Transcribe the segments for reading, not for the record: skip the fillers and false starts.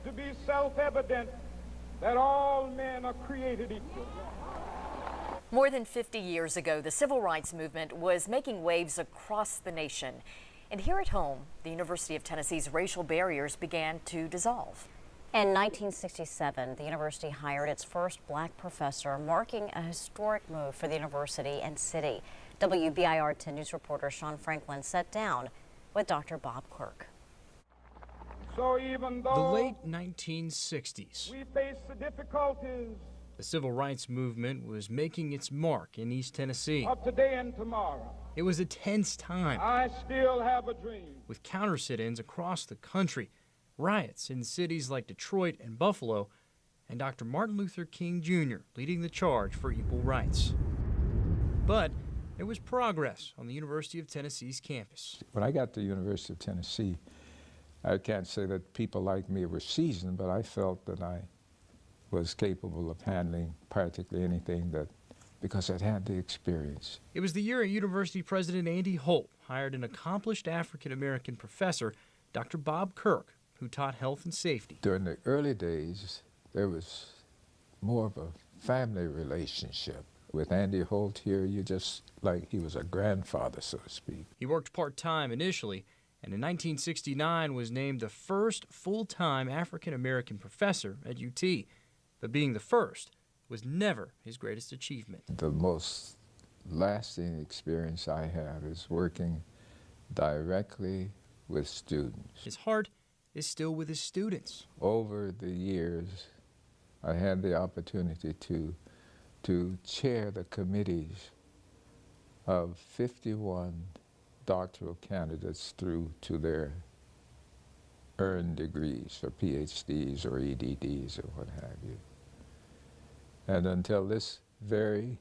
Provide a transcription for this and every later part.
to be self-evident that all men are created equal. More than 50 years ago, the civil rights movement was making waves across the nation. And here at home, the University of Tennessee's racial barriers began to dissolve. In 1967, the university hired its first black professor, marking a historic move for the university and city. WBIR 10 News reporter Sean Franklin sat down with Dr. Bob Kirk. So even though the late 1960s, we face the difficulties the civil rights movement was making its mark in East Tennessee. of today and tomorrow, It was a tense time, I still have a dream. with counter sit-ins across the country, riots in cities like Detroit and Buffalo, and Dr. Martin Luther King Jr. leading the charge for equal rights. But there was progress on the University of Tennessee's campus. When I got to the University of Tennessee, I can't say that people like me were seasoned, but I felt that I was capable of handling practically anything because I'd had the experience. It was the year University President Andy Holt hired an accomplished African-American professor, Dr. Bob Kirk, who taught health and safety. During the early days, there was more of a family relationship. With Andy Holt here, you just like he was a grandfather, so to speak. He worked part-time initially, and in 1969 was named the first full-time African-American professor at UT. But being the first was never his greatest achievement. The most lasting experience I have is working directly with students. His heart is still with his students. Over the years, I had the opportunity to chair the committees of 51 doctoral candidates through to their earned degrees or PhDs or EDDs or what have you. And until this very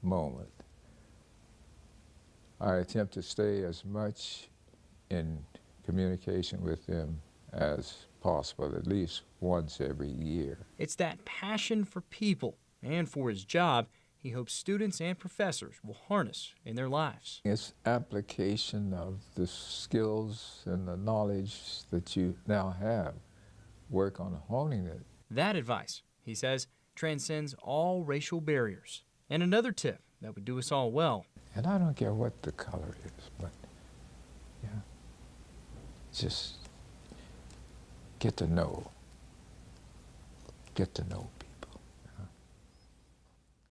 moment, I attempt to stay as much in communication with them as possible, at least once every year. It's that passion for people and for his job he hopes students and professors will harness in their lives. It's application of the skills and the knowledge that you now have. Work on honing it. That advice, he says, transcends all racial barriers. And another tip that would do us all well. And I don't care what the color is, but yeah, just get to know people.